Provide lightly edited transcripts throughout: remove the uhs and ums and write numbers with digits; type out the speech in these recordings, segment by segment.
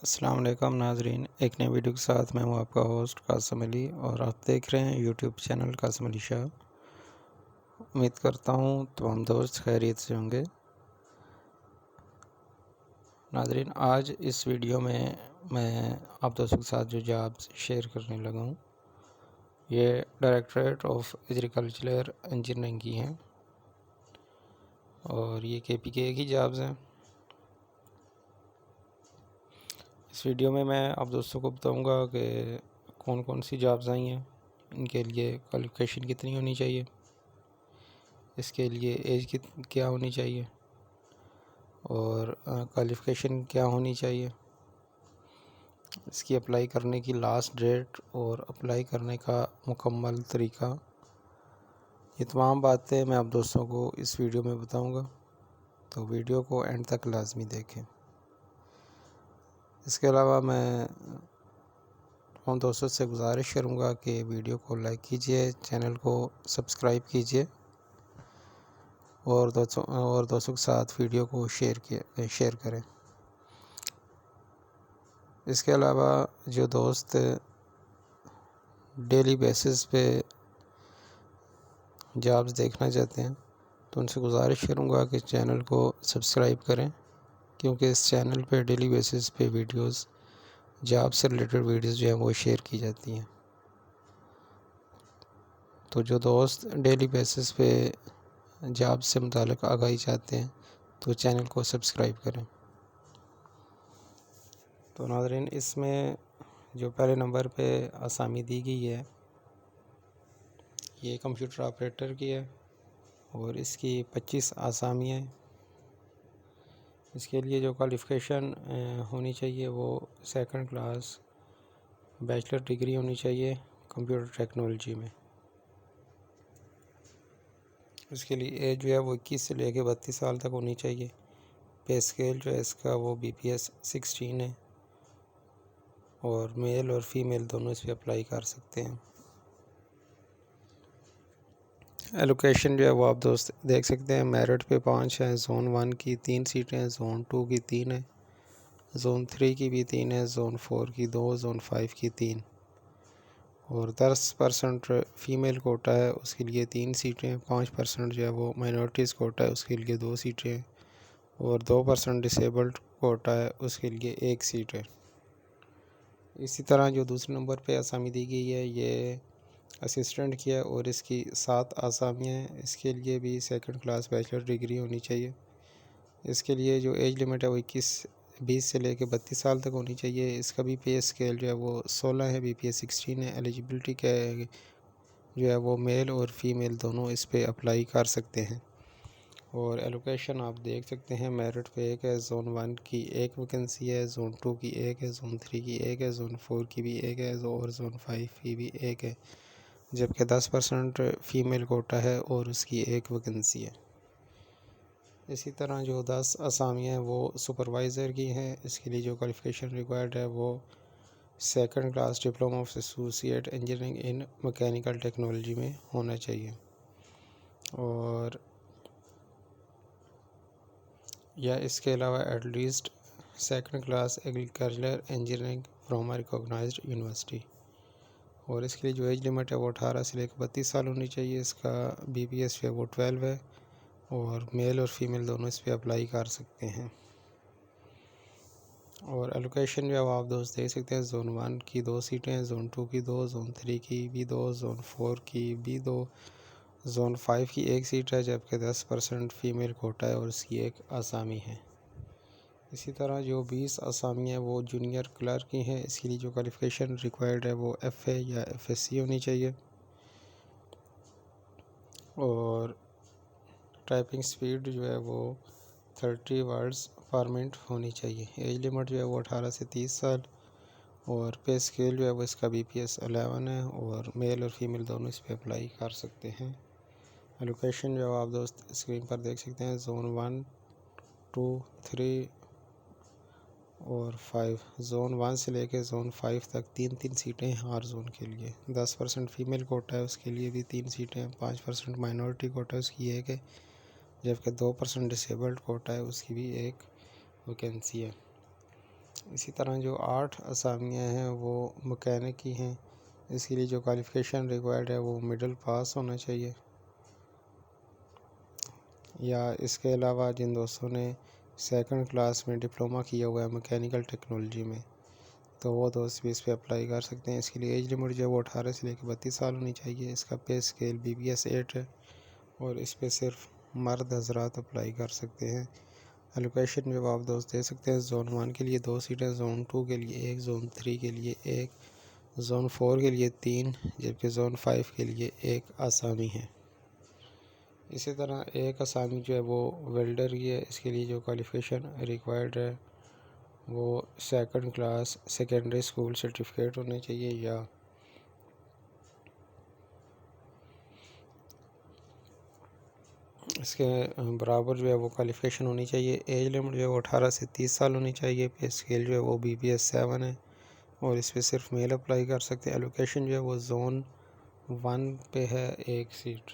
السلام علیکم ناظرین، ایک نئے ویڈیو کے ساتھ میں ہوں آپ کا ہوسٹ قاسم علی اور آپ دیکھ رہے ہیں یوٹیوب چینل قاسم علی شاہ۔ امید کرتا ہوں تمام دوست خیریت سے ہوں گے۔ ناظرین، آج اس ویڈیو میں آپ دوستوں کے ساتھ جو جابس شیئر کرنے لگا ہوں یہ ڈائریکٹریٹ آف ایگریکلچرل انجینئرنگ کی ہیں اور یہ KPK کی جابز ہیں۔ اس ویڈیو میں آپ دوستوں کو بتاؤں گا کہ کون کون سی جابز آئی ہیں، ان کے لیے کوالیفیکیشن کتنی ہونی چاہیے، اس کے لیے ایج کیا ہونی چاہیے اور کوالیفیکیشن کیا ہونی چاہیے، اس کی اپلائی کرنے کی لاسٹ ڈیٹ اور اپلائی کرنے کا مکمل طریقہ، یہ تمام باتیں میں آپ دوستوں کو اس ویڈیو میں بتاؤں گا، تو ویڈیو کو اینڈ تک لازمی دیکھیں۔ اس کے علاوہ میں تمام دوستوں سے گزارش کروں گا کہ ویڈیو کو لائک کیجئے، چینل کو سبسکرائب کیجئے اور دوستوں کے ساتھ ویڈیو کو شیئر کریں۔ اس کے علاوہ جو دوست ڈیلی بیسس پہ جابز دیکھنا چاہتے ہیں تو ان سے گزارش کروں گا کہ چینل کو سبسکرائب کریں، کیونکہ اس چینل پہ ڈیلی بیسس پہ ویڈیوز جاب سے ریلیٹڈ ویڈیوز جو ہیں وہ شیئر کی جاتی ہیں۔ تو جو دوست ڈیلی بیسس پہ جاب سے متعلق آگاہی چاہتے ہیں تو چینل کو سبسکرائب کریں۔ تو ناظرین، اس میں جو پہلے نمبر پہ آسامی دی گئی ہے یہ کمپیوٹر آپریٹر کی ہے اور اس کی 25 آسامی ہیں۔ اس کے لیے جو کوالیفیکیشن ہونی چاہیے وہ سیکنڈ کلاس بیچلر ڈگری ہونی چاہیے کمپیوٹر ٹیکنالوجی میں۔ اس کے لیے ایج جو ہے وہ 21 سے لے کے 32 سال تک ہونی چاہیے۔ پے اسکیل جو ہے اس کا وہ BPS 16 ہے اور میل اور فیمیل دونوں اس پہ اپلائی کر سکتے ہیں۔ ایلوکیشن جو ہے وہ آپ دوست دیکھ سکتے ہیں، میرٹ پہ 5 ہیں، زون 1 کی 3 سیٹیں ہیں، زون 2 کی 3 ہیں، زون 3 کی بھی 3 ہیں، زون 4 کی 2، زون 5 کی 3 اور 10% فیمیل کوٹا ہے، اس کے لیے 3 سیٹیں ہیں، 5% جو ہے وہ مائنورٹیز کوٹا ہے، اس کے لیے 2 سیٹیں ہیں اور 2% ڈسیبلڈ کوٹا ہے، اس کے لیے 1 سیٹ ہے۔ اسی طرح جو دوسرے نمبر پہ آسامی دی گئی ہے یہ اسسٹنٹ کی ہے اور اس کی 7 آسامیاں ہیں۔ اس کے لیے بھی سیکنڈ کلاس بیچلر ڈگری ہونی چاہیے۔ اس کے لیے جو ایج لمٹ ہے وہ 20 سے لے کے 32 سال تک ہونی چاہیے۔ اس کا بھی پے اسکیل جو ہے وہ 16 ہے، BPS 16 ہے۔ ایلیجبلٹی کا جو ہے وہ میل اور فیمیل دونوں اس پہ اپلائی کر سکتے ہیں اور ایلوکیشن آپ دیکھ سکتے ہیں، میرٹ پہ 1 ہے، زون 1 کی 1 ویکنسی ہے، زون 2 کی 1 ہے، زون 3 کی 1 ہے، زون 4 کی بھی 1 ہے اور زون 5 کی بھی 1 ہے، جبکہ 10% فیمیل کوٹا ہے اور اس کی 1 ویکنسی ہے۔ اسی طرح جو 10 آسامیاں ہیں وہ سپروائزر کی ہیں۔ اس کے لیے جو کوالیفیکیشن ریکوائرڈ ہے وہ second class diploma of associate engineering in mechanical technology میں ہونا چاہیے اور یا اس کے علاوہ at least second class agricultural engineering from recognised university اور اس کے لیے جو ایج لمٹ ہے وہ 18 سے لے کے 32 سال ہونی چاہیے۔ اس کا BPS جو ہے وہ 12 ہے اور میل اور فیمیل دونوں اس پہ اپلائی کر سکتے ہیں اور ایلوکیشن جو ہے آپ دوست دیکھ سکتے ہیں، زون 1 کی 2 سیٹیں ہیں، زون 2 کی 2، زون 3 کی بھی 2، زون 4 کی بھی 2، زون 5 کی 1 سیٹ ہے، جبکہ 10% فیمیل کوٹا ہے اور اس کی 1 آسامی ہے۔ اسی طرح جو 20 آسامی ہیں وہ جونیئر کلرک کی ہیں۔ اس کے لیے جو کوالیفیکیشن ریکوائرڈ ہے وہ FA یا FSC ہونی چاہیے اور ٹائپنگ سپیڈ جو ہے وہ 30 ورڈز پر منٹ ہونی چاہیے۔ ایج لمٹ جو ہے وہ 18 سے 30 سال اور پے اسکیل جو ہے وہ اس کا BPS 11 ہے اور میل اور فیمیل دونوں اس پہ اپلائی کر سکتے ہیں۔ لوکیشن جو آپ دوست اسکرین پر دیکھ سکتے ہیں، زون 1، 2، 3 اور 5، زون 1 سے لے کے زون 5 تک 3 سیٹیں ہیں ہر زون کے لیے۔ 10% فیمیل کوٹا ہے، اس کے لیے بھی 3 سیٹیں ہیں، 5% مائنورٹی کوٹا ہے، اس کی 1 ہے، جبکہ 2% ڈسیبلڈ کوٹا ہے، اس کی بھی 1 ویکنسی ہے۔ اسی طرح جو 8 اسامیاں ہیں وہ مکینک کی ہیں، اس کے لیے جو کوالیفیکیشن ریکوائرڈ ہے وہ مڈل پاس ہونا چاہیے، یا اس کے علاوہ جن دوستوں نے سیکنڈ کلاس میں ڈپلومہ کیا ہوا ہے مکینیکل ٹیکنالوجی میں تو وہ دوست بھی اس پہ اپلائی کر سکتے ہیں۔ اس کے لیے ایج لمٹ جو ہے وہ 18 سے لے کے 32 سال ہونی چاہیے۔ اس کا پے اسکیل BPS 8 ہے اور اس پہ صرف مرد حضرات اپلائی کر سکتے ہیں۔ الوکیشن جو آپ دوست دے سکتے ہیں، زون 1 کے لیے 2 سیٹیں، زون 2 کے لیے 1، زون 3 کے لیے 1، زون 4 کے لیے 3، جبکہ زون 5 کے لیے 1 آسامی ہے۔ اسی طرح ایک آسامی جو ہے وہ ویلڈر کی ہے، اس کے لیے جو کوالیفیکیشن ریکوائرڈ ہے وہ second class secondary school certificate ہونے چاہیے، یا اس کے برابر جو ہے وہ کوالیفیکیشن ہونی چاہیے۔ ایج لمٹ جو ہے وہ 18 سے 30 سال ہونی چاہیے۔ پے اسکیل جو ہے وہ BPS 7 ہے اور اس پہ صرف میل اپلائی کر سکتے ہیں۔ الوکیشن جو ہے وہ زون 1 پہ ہے 1 سیٹ۔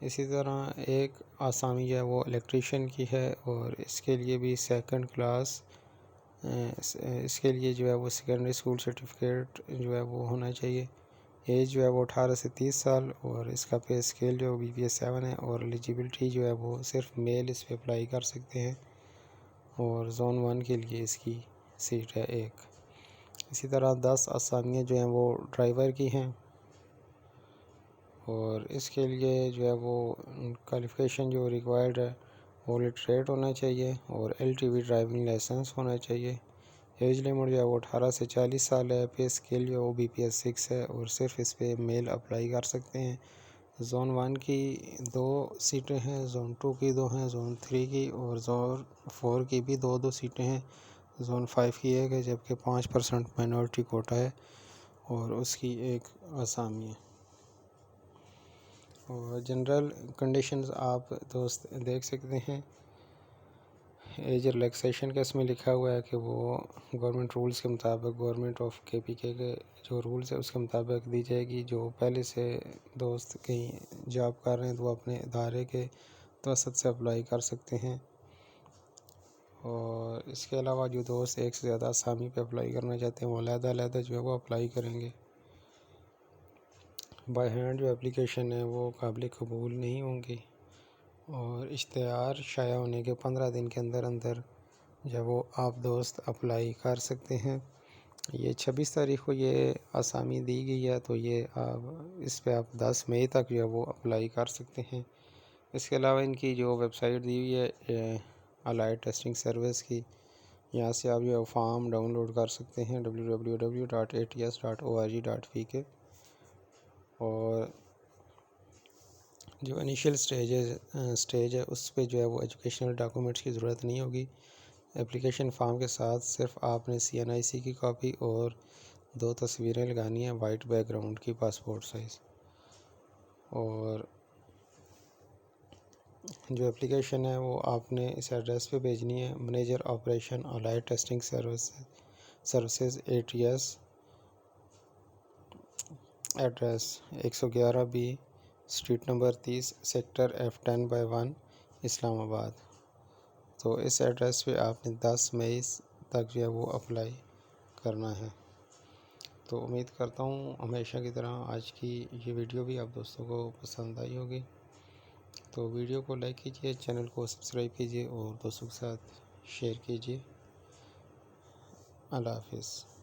اسی طرح ایک آسامی جو ہے وہ الیکٹریشین کی ہے اور اس کے لیے بھی سیکنڈ کلاس، اس کے لیے جو ہے وہ سیکنڈری اسکول سرٹیفکیٹ جو ہے وہ ہونا چاہیے۔ ایج جو ہے وہ 18 سے 30 سال اور اس کا پے اسکیل جو BPS 7 ہے، اور ایلیجیبلٹی جو ہے وہ صرف میل اس پہ اپلائی کر سکتے ہیں، اور زون 1 کے لیے اس کی سیٹ ہے 1۔ اسی طرح 10 آسامیاں جو ہیں وہ ڈرائیور کی ہیں اور اس کے لیے جو ہے وہ کوالیفیکیشن جو ریکوائرڈ ہے وہ لٹریٹ ہونا چاہیے اور LTV ڈرائیونگ لائسنس ہونا چاہیے۔ ایج لمٹ جو ہے وہ 18 سے 40 سال ہے۔ پے اسکیل جو ہے وہ BPS 6 ہے اور صرف اس پہ میل اپلائی کر سکتے ہیں۔ زون 1 کی 2 سیٹیں ہیں، زون 2 کی 2 ہیں، زون 3 کی اور زون 4 کی بھی 2 سیٹیں ہیں، زون 5 کی 1 ہے، جبکہ 5% مائنورٹی کوٹا ہے اور اس کی 1 آسامی ہے۔ اور جنرل کنڈیشنز آپ دوست دیکھ سکتے ہیں۔ ایج ریلیکسیشن کا اس میں لکھا ہوا ہے کہ وہ گورنمنٹ رولز کے مطابق، گورنمنٹ آف KPK کے جو رولز ہے اس کے مطابق دی جائے گی۔ جو پہلے سے دوست کہیں جاب کر رہے ہیں تو وہ اپنے ادارے کے توسط سے اپلائی کر سکتے ہیں، اور اس کے علاوہ جو دوست ایک سے زیادہ آسامی پہ اپلائی کرنا چاہتے ہیں وہ علیحدہ علیحدہ جو ہے وہ اپلائی کریں گے۔ بائی ہینڈ جو اپلیکیشن ہے وہ قابل قبول نہیں ہوں گی، اور اشتہار شائع ہونے کے 15 دن کے اندر اندر جب وہ آپ دوست اپلائی کر سکتے ہیں۔ یہ 26 تاریخ کو یہ آسامی دی گئی ہے، تو یہ اس پہ آپ 10 مئی تک جو ہے وہ اپلائی کر سکتے ہیں۔ اس کے علاوہ ان کی جو ویب سائٹ دی ہوئی ہے الائٹ ٹیسٹنگ سروس کی، یہاں سے آپ جو ہے فارم ڈاؤن لوڈ کر سکتے ہیں www.ats.org.vk، اور جو انیشیل سٹیج ہے اس پہ جو ہے وہ ایجوکیشنل ڈاکومنٹس کی ضرورت نہیں ہوگی۔ اپلیکیشن فارم کے ساتھ صرف آپ نے CNIC کی کاپی اور 2 تصویریں لگانی ہیں وائٹ بیک گراؤنڈ کی، پاسپورٹ سائز، اور جو اپلیکیشن ہے وہ آپ نے اس ایڈریس پہ بھیجنی ہے: manager operation Allied Testing Services ATS، address 111B street number 30 sector F10/1 Islamabad. تو اس ایڈریس پہ آپ نے 10 مئی تک جو ہے وہ اپلائی کرنا ہے۔ تو امید کرتا ہوں ہمیشہ کی طرح آج کی یہ ویڈیو بھی آپ دوستوں کو پسند آئی ہوگی۔ تو ویڈیو کو لائک کیجئے، چینل کو سبسکرائب کیجئے اور دوستوں کے ساتھ شیئر کیجئے۔ اللہ حافظ۔